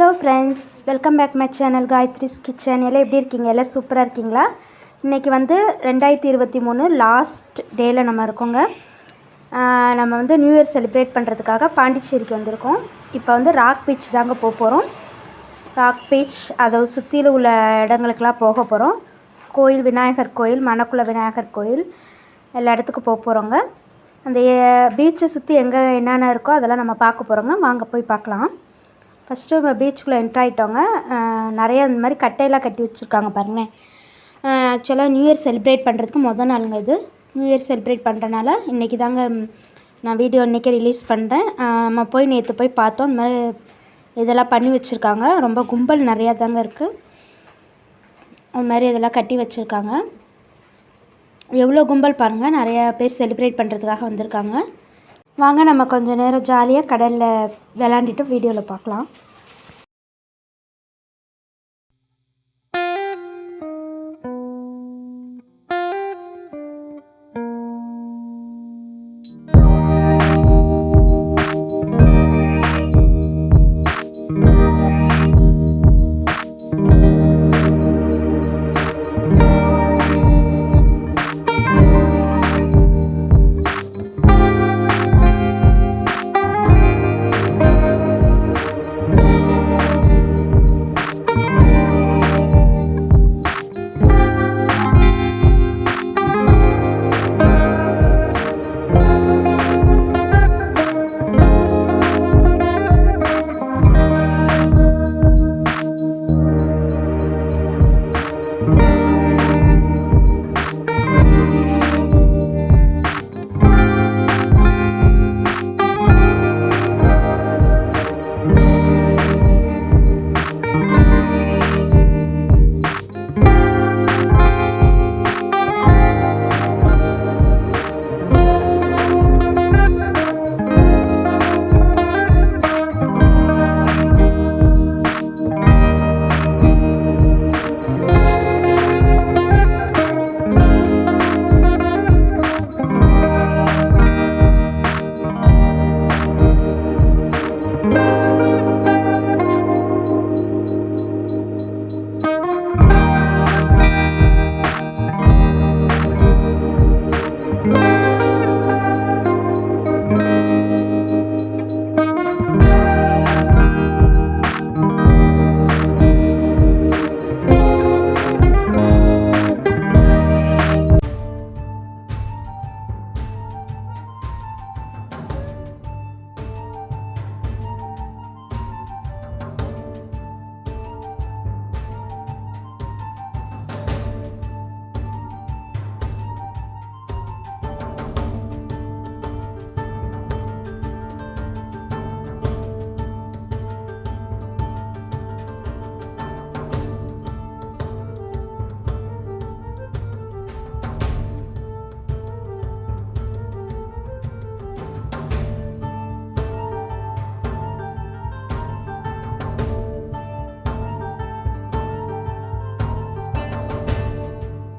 Hello friends, welcome back my channel Gayathri's kitchen. எல்லாம் எப்படி இருக்கீங்க? எல்லாம் சூப்பராக இருக்கீங்களா? இன்றைக்கி வந்து 2023 லாஸ்ட் டேயில் நம்ம இருக்கோங்க. நம்ம வந்து நியூ இயர் செலிப்ரேட் பண்ணுறதுக்காக பாண்டிச்சேரிக்கு வந்திருக்கோம். இப்போ வந்து ராக் பீச் தாங்க போக போகிறோம். ராக் பீச் அதை சுற்றியில் உள்ள இடங்களுக்கெல்லாம் போக போகிறோம். கோயில், விநாயகர் கோயில், மணக்குள விநாயகர் கோயில், எல்லா இடத்துக்கும் போக போகிறோங்க. அந்த பீச்சை சுற்றி எங்கே என்னென்ன இருக்கோ அதெல்லாம் நம்ம பார்க்க போகிறோங்க. வாங்க போய் பார்க்கலாம். ஃபஸ்ட்டு நம்ம பீச்சுக்குள்ளே என்ட்ரு ஆகிட்டோங்க. நிறையா இந்த மாதிரி கட்டையெல்லாம் கட்டி வச்சுருக்காங்க பாருங்களேன். ஆக்சுவலாக நியூ இயர் செலிப்ரேட் பண்ணுறதுக்கு மொதல் நாளுங்க இது. நியூ இயர் செலிப்ரேட் பண்ணுறனால இன்றைக்கி தாங்க நான் வீடியோ இன்றைக்கி ரிலீஸ் பண்ணுறேன். நம்ம போய் நேற்று போய் பார்த்தோம். இந்த மாதிரி இதெல்லாம் பண்ணி வச்சுருக்காங்க. ரொம்ப கும்பல் நிறையா தாங்க இருக்குது. அது மாதிரி இதெல்லாம் கட்டி வச்சுருக்காங்க. எவ்வளோ கும்பல் பாருங்கள். நிறையா பேர் செலிப்ரேட் பண்ணுறதுக்காக வந்திருக்காங்க. வாங்க நம்ம கொஞ்சம் நேரம் ஜாலியாக கடலில் விளாண்டுட்டு வீடியோவில் பார்க்கலாம்.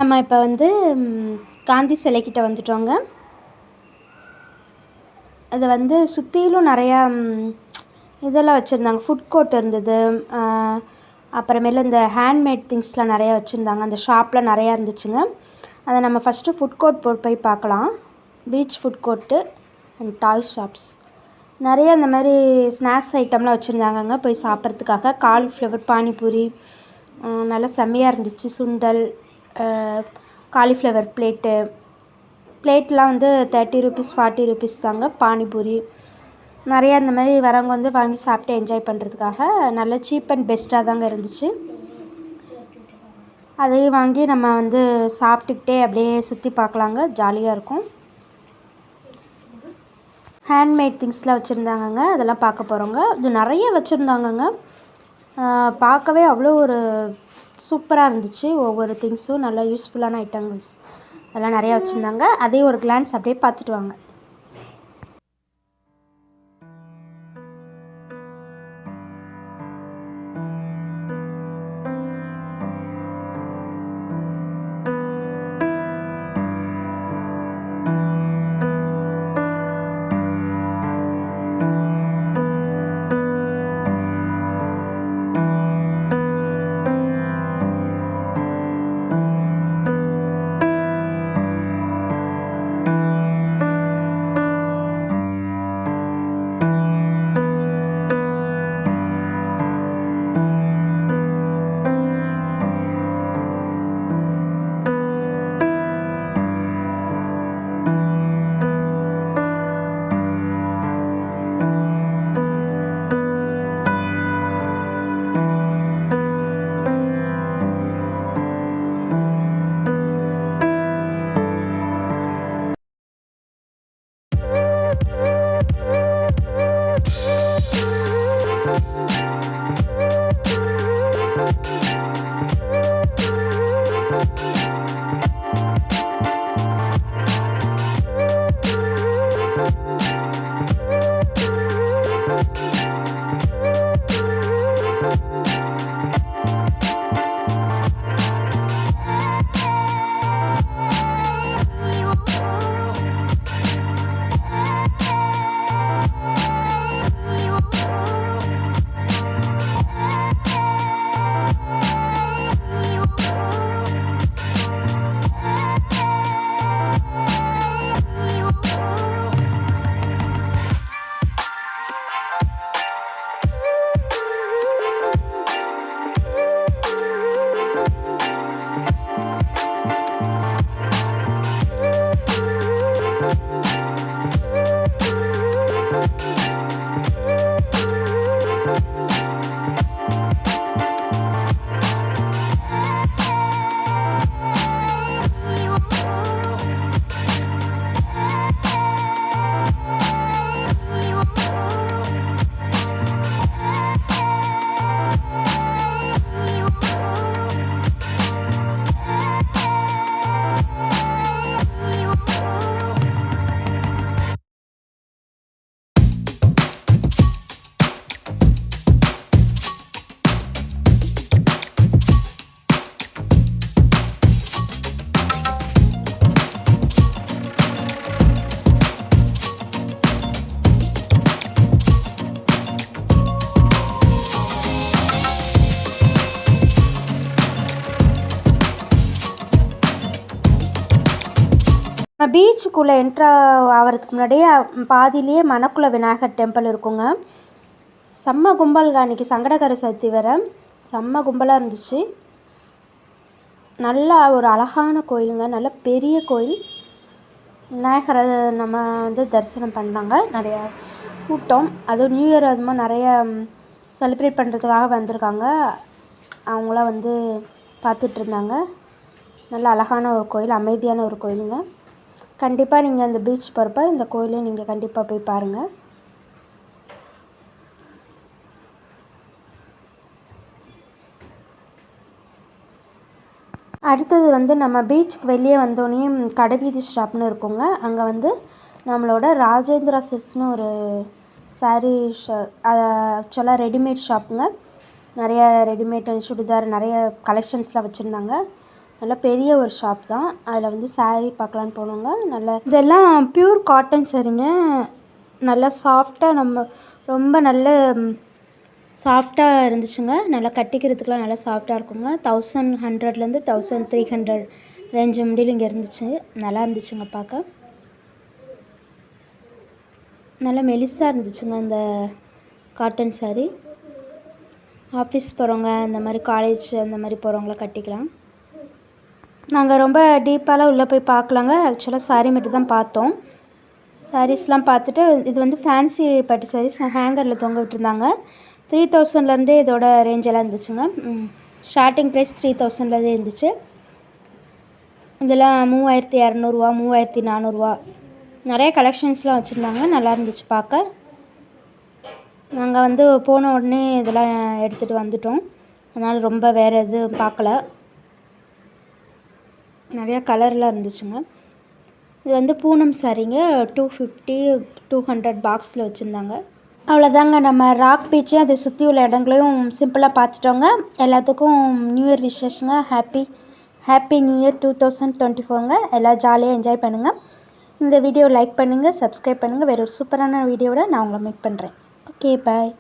நம்ம இப்போ வந்து காந்தி சிலைக்கிட்ட வந்துட்டோங்க. அதை வந்து சுற்றிலும் நிறையா இதெல்லாம் வச்சுருந்தாங்க. ஃபுட் கோர்ட் இருந்தது. அப்புறமேல இந்த ஹேண்ட்மேட் திங்ஸ்லாம் நிறையா வச்சுருந்தாங்க. அந்த ஷாப்பில் நிறையா இருந்துச்சுங்க. அதை நம்ம ஃபஸ்ட்டு ஃபுட் கோர்ட் போய் பார்க்கலாம். Beach food court and toy shops நிறைய இந்த மாதிரி ஸ்நாக்ஸ் ஐட்டம்லாம் வச்சுருந்தாங்கங்க போய் சாப்பிட்றதுக்காக. காலிஃப்ளவர் பானிபூரி நல்லா செம்மையாக இருந்துச்சு. சுண்டல், காலிஃப்ளவர் பிளேட்லாம் வந்து 30 rupees 40 rupees தாங்க. பானிபூரி நிறையா இந்த மாதிரி வரவங்க வந்து வாங்கி சாப்பிட்டு என்ஜாய் பண்ணுறதுக்காக நல்ல சீப் அண்ட் பெஸ்ட்டாக தாங்க இருந்துச்சு. அதையும் வாங்கி நம்ம வந்து சாப்பிட்டுக்கிட்டே அப்படியே சுற்றி பார்க்கலாங்க. ஜாலியாக இருக்கும். ஹேண்ட்மேட் திங்ஸ்லாம் வச்சுருந்தாங்கங்க. அதெல்லாம் பார்க்க போகிறோங்க. இது நிறைய வச்சுருந்தாங்கங்க. பார்க்கவே அவ்வளோ ஒரு சூப்பராக இருந்துச்சு. ஒவ்வொரு திங்ஸும் நல்லா யூஸ்ஃபுல்லான ஐட்டங்கள்ஸ் அதெல்லாம் நிறையா வச்சுருந்தாங்க. அதே ஒரு கிளான்ஸ் அப்படியே பார்த்துட்டு வாங்க. பீச்சுக்குள்ளே என்ட்ரு ஆகிறதுக்கு முன்னாடியே பாதியிலேயே மணக்குள விநாயகர் டெம்பிள் இருக்குங்க. செம்ம கும்பல்ங்க. அன்றைக்கி சங்கடகர சதுர்த்தி வேறு, செம்ம கும்பலாக இருந்துச்சு. நல்லா ஒரு அழகான கோயிலுங்க, நல்ல பெரிய கோயில். விநாயகரை நம்ம வந்து தரிசனம் பண்ணாங்க. நிறையா கூட்டம், அதுவும் நியூ இயர் அதுமாதிரி நிறைய செலிப்ரேட் பண்ணுறதுக்காக வந்திருக்காங்க. அவங்களாம் வந்து பார்த்துட்ருந்தாங்க. நல்ல அழகான ஒரு கோயில், அமைதியான ஒரு கோயிலுங்க. கண்டிப்பாக நீங்கள் அந்த பீச் போகிறப்ப இந்த கோயிலையும் நீங்கள் கண்டிப்பாக போய் பாருங்கள். அடுத்தது வந்து நம்ம பீச்சுக்கு வெளியே வந்தோடனே கடைவீதி ஷாப்னு இருக்குங்க. அங்கே வந்து நம்மளோட ராஜேந்திரா சில்க்ஸ்னு ஒரு சாரீ ஆக்சுவலாக ரெடிமேட் ஷாப்புங்க. நிறைய ரெடிமேட் சுடிதார் நிறைய கலெக்ஷன்ஸ்லாம் வச்சுருந்தாங்க. நல்லா பெரிய ஒரு ஷாப் தான். அதில் வந்து சாரீ பார்க்கலான்னு போனோங்க. நல்லா இதெல்லாம் ப்யூர் காட்டன் சாரீங்க. நல்லா சாஃப்டாக, நம்ம ரொம்ப நல்ல சாஃப்டாக இருந்துச்சுங்க. நல்லா கட்டிக்கிறதுக்கெலாம் நல்லா சாஃப்டாக இருக்குங்க. 1100லேருந்து 1300 ரேஞ்சு முடியல இங்கே இருந்துச்சு. நல்லா இருந்துச்சுங்க பார்க்க. நல்லா மெலிசாக இருந்துச்சுங்க இந்த காட்டன் சாரீ. ஆஃபீஸ் போகிறவங்க, இந்த மாதிரி காலேஜ் அந்த மாதிரி போகிறவங்கள கட்டிக்கலாம். நாங்கள் ரொம்ப டீப்பாலாம் உள்ளே போய் பார்க்கலாங்க. ஆக்சுவலாக சாரீ மட்டும் தான் பார்த்தோம். சாரீஸ்லாம் பார்த்துட்டு, இது வந்து ஃபேன்சி பட்டு சாரீஸ் ஹேங்கரில் தொங்க விட்டுருந்தாங்க. 3000லேருந்தே இதோட ரேஞ்செல்லாம் இருந்துச்சுங்க. ஸ்டார்டிங் ப்ரைஸ் 3000லேருந்தே இருந்துச்சு. இதெல்லாம் 3200, 3400 நிறைய கலெக்ஷன்ஸ்லாம் வச்சுருந்தாங்க. நல்லா இருந்துச்சு பார்க்க. நாங்கள் வந்து போன உடனே இதெல்லாம் எடுத்துகிட்டு வந்துட்டோம். அதனால் ரொம்ப வேறு எதுவும் பார்க்கல. நிறையா கலர்லாம் இருந்துச்சுங்க. இது வந்து பூனம் சாரீங்க. 250, 200 பாக்ஸில் வச்சுருந்தாங்க. அவ்வளோதாங்க. நம்ம ராக் பீச்சையும் அதை சுற்றி உள்ள இடங்களையும் சிம்பிளாக பார்த்துட்டோங்க. எல்லாத்துக்கும் நியூ இயர் விஷஸ்ங்க. ஹாப்பி நியூ இயர் 2024ங்க. எல்லாம் ஜாலியாக என்ஜாய் பண்ணுங்கள். இந்த வீடியோ லைக் பண்ணுங்கள், சப்ஸ்கிரைப் பண்ணுங்கள். வேறு ஒரு சூப்பரான வீடியோவோட நான் உங்களை மீட் பண்ணுறேன். ஓகே, பாய்.